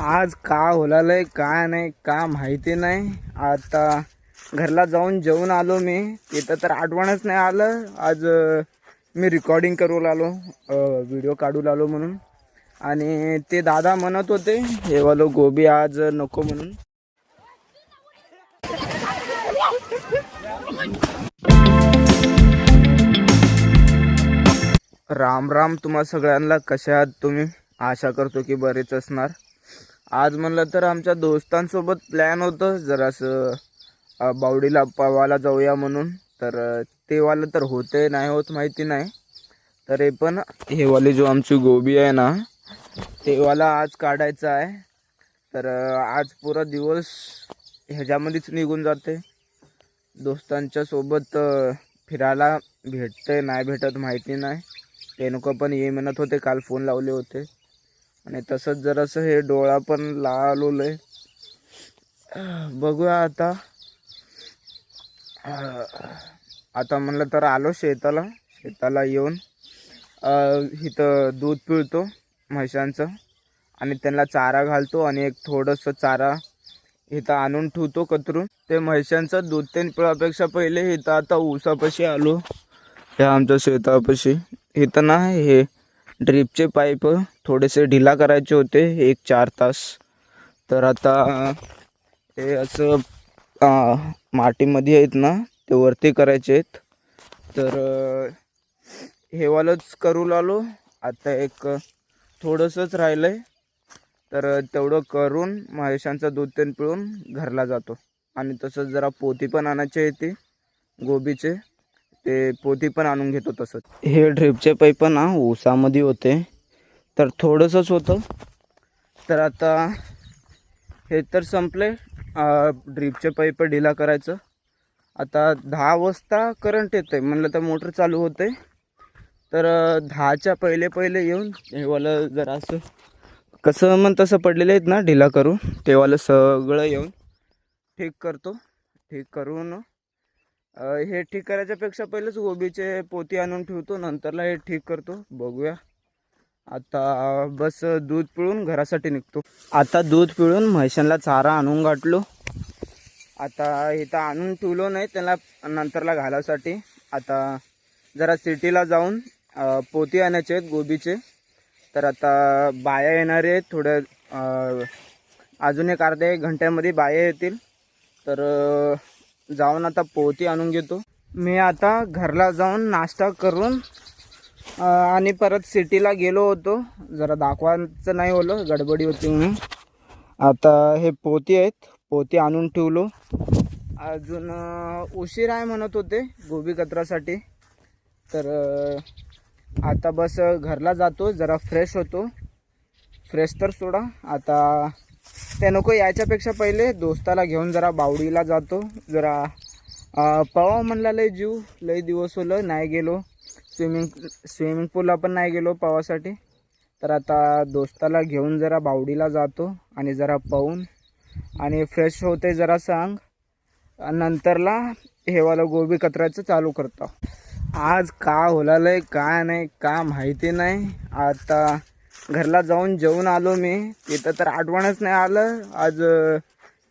आज का होलालय काय नाही का माहिती नाही। आता घरला जाऊन जेवून आलो मी, तिथं तर आठवणच नाही आलं। आज मी रेकॉर्डिंग करू लागलो, व्हिडिओ काढू लागलो म्हणून। आणि ते दादा म्हणत होते हे वालो गोबी आज नको म्हणून। राम राम तुम्हा सगळ्यांना, कशा आहात तुम्ही? आशा करतो की बरेच असणार। आज म्हणलं तर आमच्या दोस्तांसोबत प्लॅन होतं जरासं बावडीला पवायला जाऊया म्हणून। तर ते वालं तर होते नाही होत माहिती नाही। तरी पण हे वाली जो आमची गोबी आहे ना, ते वाला आज काढायचा आहे। तर आज पूरा दिवस ह्याच्यामध्येच निघून जाते। दोस्तांच्या सोबत फिरायला भेटते नाही भेटत माहिती नाही। ते नको पण ये म्हणत होते, काल फोन लावले होते। आणि तसंच जरासं हे डोळा पण लावलोय, बघूया आता। आता म्हणलं तर आलो शेताला येऊन इथं दूध पिळतो म्हैसांचं आणि त्यांना चारा घालतो। आणि एक थोडंसं चारा इथं आणून ठेवतो कतरून। ते म्हैसांचं दूध ते पिळापेक्षा पहिले इथं आता ऊसापाशी आलो, हे आमच्या शेतापाशी। इथं ना हे ड्रिपचे पाईप थोडेसे ढिला करायचे होते, 1-4 तास। तर आता हे असं मातीमध्ये आहेत ना, ते वरती करायचे आहेत। तर हे वालंच करू लागलो आता। एक थोडंसंच राहिलंय, तर तेवढं करून म्हैसांचं दूध ते पिळून घरला जातो। आणि तसंच जरा पोती पण आणायचे येते गोबीचे, ते पोती पण आणून घेतो। तसंच हे ड्रिपचे पाईप ना ऊसामध्ये होते, तर थोडंसंच होतं। तर आता हे तर संपले ड्रिपचे पाईप ढिला करायचं। आता 10 वाजता करंट येते म्हणलं तर मोटर चालू होते। तर 10च्या पहिले येऊन हे वालं जरा असं कसं मग तसं पडलेलं आहेत ना ढिला करून, ते वालं सगळं येऊन ठीक करतो। ठीक करून हे ठीक करायच्यापेक्षा पहिलेच गोबीचे पोती आणून ठेवतो, नंतरला हे ठीक करतो। बघूया आता। बस दूध पिळून घरासाठी निघतो। आता दूध पिळून म्हैसांना चारा आणून गाठलो। आता इथं आणून ठेवलो नाही त्याला नंतरला घालासाठी। आता जरा सिटीला जाऊन पोती आणायचे आहेत गोबीचे। तर आता बाया येणार आहेत थोड्या, अजून एक अर्ध्या 1 घंट्यामध्ये बाया येतील। तर जाऊन आता पोती आणून घेतो मी। आता घरला जाऊन नाश्ता करून आणि परत सिटीला गेलो होतो, जरा दाखवायचं नाही होलं, गडबडी होती म्हणून। आता हे पोती आहेत, पोती आणून ठेवलो। अजून उशीर आहे म्हणत होते गोबी कचरासाठी। तर आता बस घरला जातो, जरा फ्रेश होतो। फ्रेश तर सोडा, आता ते नको यायच्यापेक्षा पहिले दोस्ताला घेऊन जरा बावडीला जातो। जरा पवा म्हणला, लय दिवस होलं नाही गेलो। स्विमिंग पूलला पण नाही गेलो पवासाठी। तर आता दोस्ताला घेऊन जरा बावडीला जातो आणि जरा पाहून आणि फ्रेश होते जरा सांग, नंतरला हे वाला गोबी कचरायचं चालू करतो। आज का होलालय काय नाही का माहिती नाही। आता घरला जाऊन जेवून आलो मी, तिथं तर आठवणच नाही आलं। आज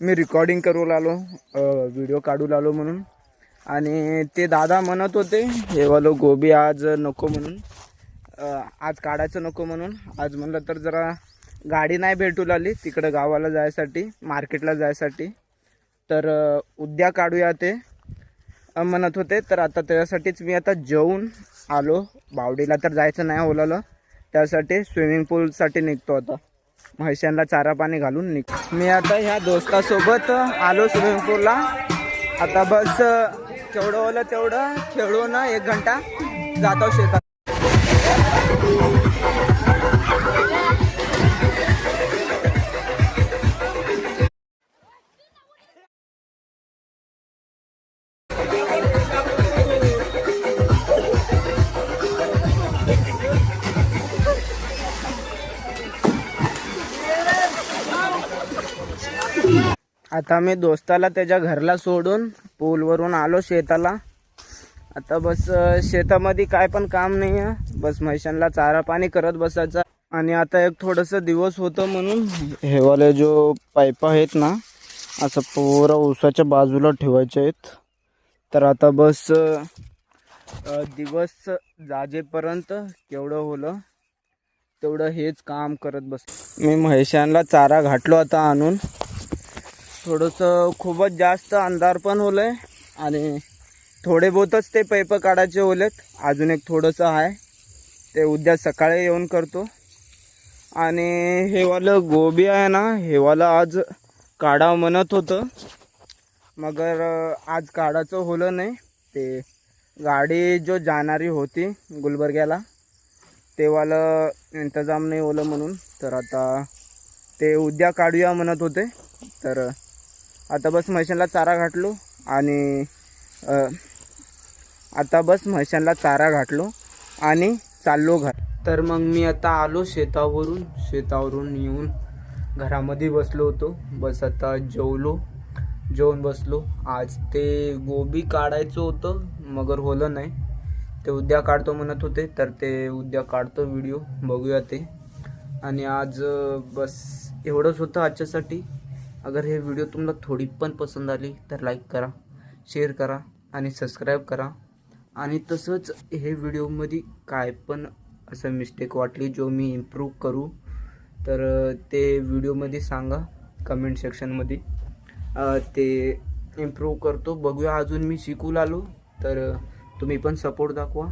मी रेकॉर्डिंग करू लागलो, व्हिडिओ काढू लागलो म्हणून। आणि ते दादा म्हणत होते हे वालं गोबी आज नको म्हणून, आज काढायचं नको म्हणून। आज म्हणलं तर जरा गाडी नाही भेटू लागली तिकडं गावाला जायसाठी, मार्केटला जायसाठी। तर उद्या काढूया ते म्हणत होते। तर आता त्यासाठीच मी आता जेवून आलो। बावडीला तर जायचं नाही होलालं, त्यासाठी स्विमिंग पूलसाठी निघतो आता। म्हैसांना चारा पाणी घालून निघतो मी आता। ह्या दोस्तासोबत आलो स्विमिंग पूलला। आता बस केवढं होलं तेवढं खेळून 1 घंटा जातो शेतात। आता मी दोस्ताला त्याच्या घरला सोडून पूलवरून आलो शेताला। आता बस शेतामध्ये काय पण काम नाही आहे, बस म्हैसांना चारा पाणी करत बसायचा। आणि आता एक थोडंसं दिवस होतं म्हणून हेवाले जो पाईप आहेत ना असं पुरा ऊसाच्या बाजूला ठेवायचे आहेत. तर आता बस दिवस जाजेपर्यंत केवढं होलं तेवढं हेच काम करत बस. मी म्हैशांना चारा घातलो आता आणून. थोडंसं खूपच जास्त अंधार पण होलंय आणि थोडे बहुतच ते पैप काढायचे होलेत. अजून एक थोडंसं आहे ते उद्या सकाळी येऊन करतो. आणि हे वालं गोबी आहे ना हे वालं आज काढा म्हणत होतं मगर आज काढायचं होलं नाही. ते गाडी जो जाणारी होती गुलबर्ग्याला तेवालं इंतजाम नाही होलं म्हणून तर आता ते उद्या काढूया म्हणत होते. तर आता बस म्हैशांना चारा घातलो आणि चाललो घर. तर मग मी आता आलो शेतावरून येऊन घरामध्ये बसलो होतो. बस आता जेवून बसलो. आज ते गोबी काढायचं होतं मगर होलं नाही. ते उद्या काढतो म्हणत होते तर ते उद्या काढतो व्हिडिओ बघूया ते. आणि आज बस एवढंच होतं आजच्यासाठी. अगर हे व्हिडिओ तुम्हाला थोडी पण पसंत आली तर लाईक करा, शेअर करा आणि सबस्क्राईब करा. आणि तसंच हे व्हिडिओमध्ये काय पण असं मिस्टेक वाटली जो मी इम्प्रूव्ह करू तर ते व्हिडिओमध्ये सांगा कमेंट सेक्शनमध्ये. ते इम्प्रूव्ह करतो. बघूया अजून मी शिकू लागलो तर तुम्ही पण सपोर्ट दाखवा.